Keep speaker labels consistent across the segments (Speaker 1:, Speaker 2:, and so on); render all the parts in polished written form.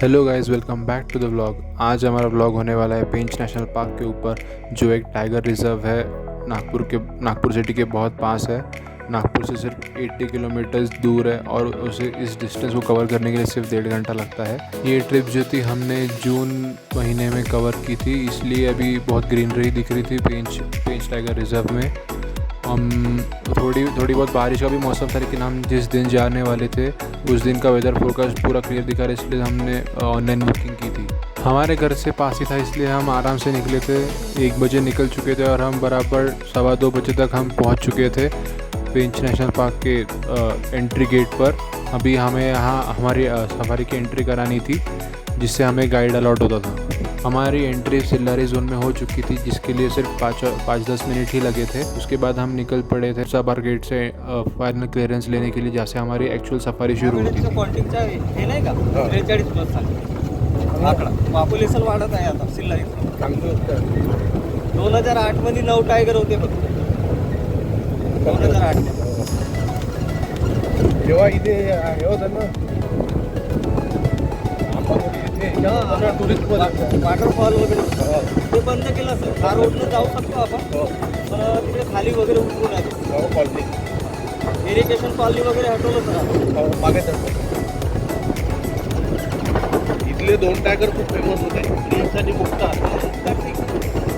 Speaker 1: Hello guys, welcome back to the vlog. आज हमारा vlog होने वाला है पेंच नेशनल पार्क के ऊपर, जो एक टाइगर रिजर्व है। नागपुर सिटी के बहुत पास है। नागपुर से सिर्फ 80 किलोमीटर्स दूर है और उसे इस डिस्टेंस को कवर करने के लिए सिर्फ 1.5 घंटा लगता है। ये ट्रिप जो थी हमने जून महीने में कवर की थी, इसलिए अभी बहुत ग्रीनरी दिख रही थी पेंच टाइगर रिजर्व में। हम थोड़ी बहुत बारिश का भी मौसम था, लेकिन हम जिस दिन जाने वाले थे उस दिन का वेदर फोरकास्ट पूरा क्लियर दिखा रहा है, इसलिए हमने ऑनलाइन बुकिंग की थी। हमारे घर से पास ही था, इसलिए हम आराम से निकले थे। 1 बजे निकल चुके थे और हम बराबर 2:15 बजे तक हम पहुंच चुके थे पेंच नेशनल पार्क के एंट्री गेट पर। अभी हमें यहाँ हमारी सफारी की एंट्री करानी थी, जिससे हमें गाइड अलाउड होता था। हमारी एंट्री सिल्लारी जोन में हो चुकी थी, जिसके लिए सिर्फ 5-10 मिनट ही लगे थे। उसके बाद हम निकल पड़े थे सबार गेट से फाइनल क्लियरेंस लेने के लिए, जहाँ से हमारी एक्चुअल सफारी शुरू होती थी।
Speaker 2: पॉप्युलेशन वाढत आहे आता सिल्लारी 2008 मध्ये 9 टायगर होते बघ. 2008
Speaker 3: जेव्हा इथे हे होतं ना
Speaker 2: वॉटरफॉल वगैरे ते बंद केलं सर. हा रोडनं जाऊ शकतो आपण, पण तिकडे खाली वगैरे उतरून आहे.
Speaker 3: कॉलनी
Speaker 2: इरिगेशन कॉलनी वगैरे हटवलं सर.
Speaker 3: मागे इथले 2 टायगर खूप फेमस होते. प्रिन्स मुक्ता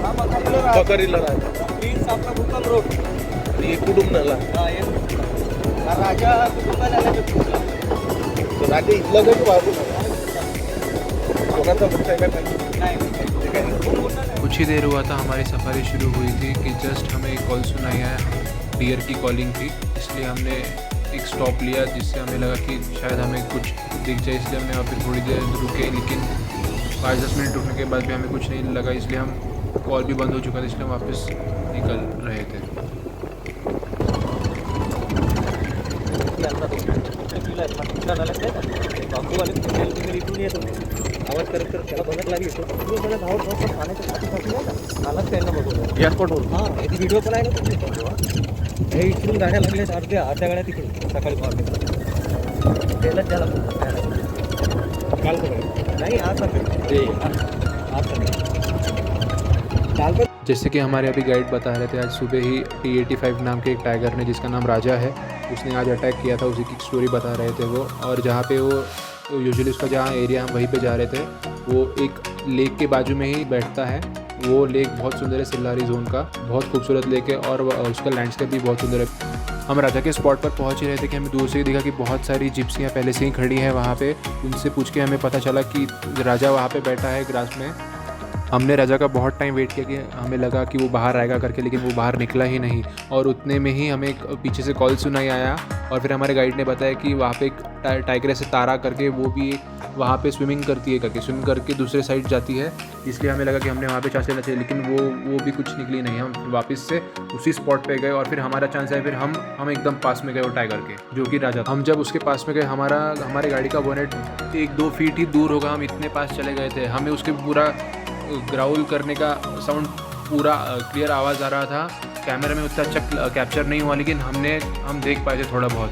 Speaker 2: हा बघा
Speaker 3: बकरीला राजा
Speaker 2: प्रिन्स आपला भूकंप रोड
Speaker 3: आणि कुटुंबाला
Speaker 2: राजा कुटुंबाला
Speaker 3: राजा इथला काही बाबू कोणाचा मुक्ता आहे
Speaker 2: नाही.
Speaker 1: कुछ ही देर हुआ था हमारी सफारी शुरू हुई थी कि जस्ट हमें एक कॉल सुनाई है, डियर की कॉलिंग थी। इसलिए हमने एक स्टॉप लिया, जिससे हमें लगा कि शायद हमें कुछ दिख जाए, इसलिए हमने वहाँ पर थोड़ी देर रुके। लेकिन 5-10 मिनट रुकने के बाद भी हमें कुछ नहीं लगा, इसलिए हम कॉल भी बंद हो चुका था, इसलिए हम वापस निकल रहे थे।
Speaker 2: आवाज करत करत त्याला बघत लागली. मला धावत धावत पाण्याच्या पाठीपासून आलाच त्यांना बघू या स्पॉटवर. हां, याची व्हिडिओ पण आहे ना तुमच्या. हे इकडून गाड्या लागल्यात अर्ध्या गाड्या तिकडे सकाळी पाहते त्यालाच त्याला काल नाही आज सकाळी काल पण.
Speaker 1: जैसे कि हमारे अभी गाइड बता रहे थे, आज सुबह ही T85 नाम के एक टाइगर ने, जिसका नाम राजा है, उसने आज अटैक किया था। उसी की स्टोरी बता रहे थे वो। और जहाँ पे वो यूजुअली उसका जहाँ एरिया हम वहीं पे जा रहे थे, वो एक लेक के बाजू में ही बैठता है। वो लेक बहुत सुंदर है, सिल्लारी जोन का बहुत खूबसूरत लेक है, और उसका लैंडस्केप भी बहुत सुंदर है। हम राजा के स्पॉट पर पहुंच ही रहे थे कि हमें दूर से ही दिखा कि बहुत सारी जिप्सियाँ पहले से ही खड़ी हैं वहाँ पे। उनसे पूछ के हमें पता चला कि राजा वहाँ पे बैठा है ग्रास में। हमने राजा का बहुत टाइम वेट किया कि हमें लगा कि वो बाहर आएगा करके, लेकिन वो बाहर निकला ही नहीं। और उतने में ही हमें पीछे से कॉल सुनाई आया, और फिर हमारे गाइड ने बताया कि वहाँ पे एक टाइगर से तारा करके वो भी वहाँ पे स्विमिंग करती है करके, स्विमिंग करके दूसरे साइड जाती है। इसलिए हमें लगा कि हमने वहाँ पे चांस लेना चाहिए, लेकिन वो भी कुछ निकली नहीं। हम वापस से उसी स्पॉट पे गए और फिर हमारा चांस आया। फिर हम एकदम पास में गए वो टाइगर के, जो कि राजा था। हम जब उसके पास में गए, हमारे गाड़ी का बोनेट 1-2 फीट ही दूर होगा, हम इतने पास चले गए थे। हमें उसके पूरा ग्राउल करने का साउंड पूरा क्लियर आवाज़ आ रहा था। कैमरे में उतना अच्छा कैप्चर नहीं हुआ, लेकिन हम देख पाए थे थोड़ा बहुत।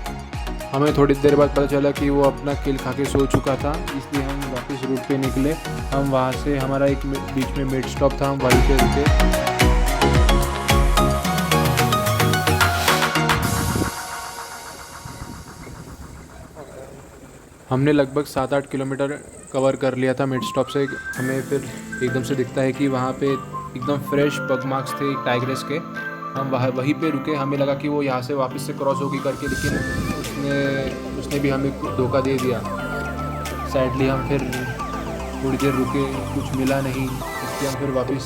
Speaker 1: हमें थोड़ी देर बाद पता चला कि वो अपना किल खा के सो चुका था, इसलिए हम वापस रूट पे निकले। हम वहाँ से, हमारा एक बीच में मिड स्टॉप था, हम वहीं पे रुके। हमने लगभग 7-8 किलोमीटर कवर कर लिया था मिड स्टॉप से। हमें फिर एकदम से दिखता है कि वहाँ पे एकदम फ्रेश पग मार्क्स थे टाइग्रेस के। हम वहीं पे रुके। हमें लगा कि वो यहाँ से वापस से क्रॉस होगी करके, लेकिन उसने भी हमें धोखा दे दिया। सैडली हम फिर थोड़ी देर रुके, कुछ मिला नहीं, इसलिए हम फिर वापस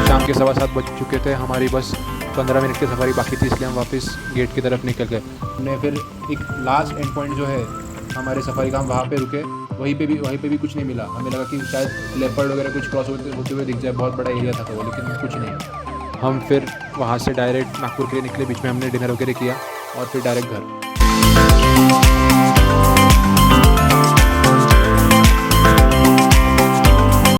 Speaker 1: शाम के 7:15 बज चुके थे। हमारी बस 15 मिनट की सफारी बाकी थी, इसलिए हम वापस गेट की तरफ निकल गए। हमने फिर एक लास्ट एंड पॉइंट जो है हमारे सफारी का, हम वहाँ पे रुके। वहीं पे भी कुछ नहीं मिला। हमें लगा कि शायद लेपर्ड वगैरह कुछ क्रॉस होते हुए दिख जाए, बहुत बड़ा एरिया था तो वो, लेकिन कुछ नहीं। हम फिर वहाँ से डायरेक्ट नागपुर के लिए निकले। बीच में हमने डिनर वगैरह किया और फिर डायरेक्ट घर।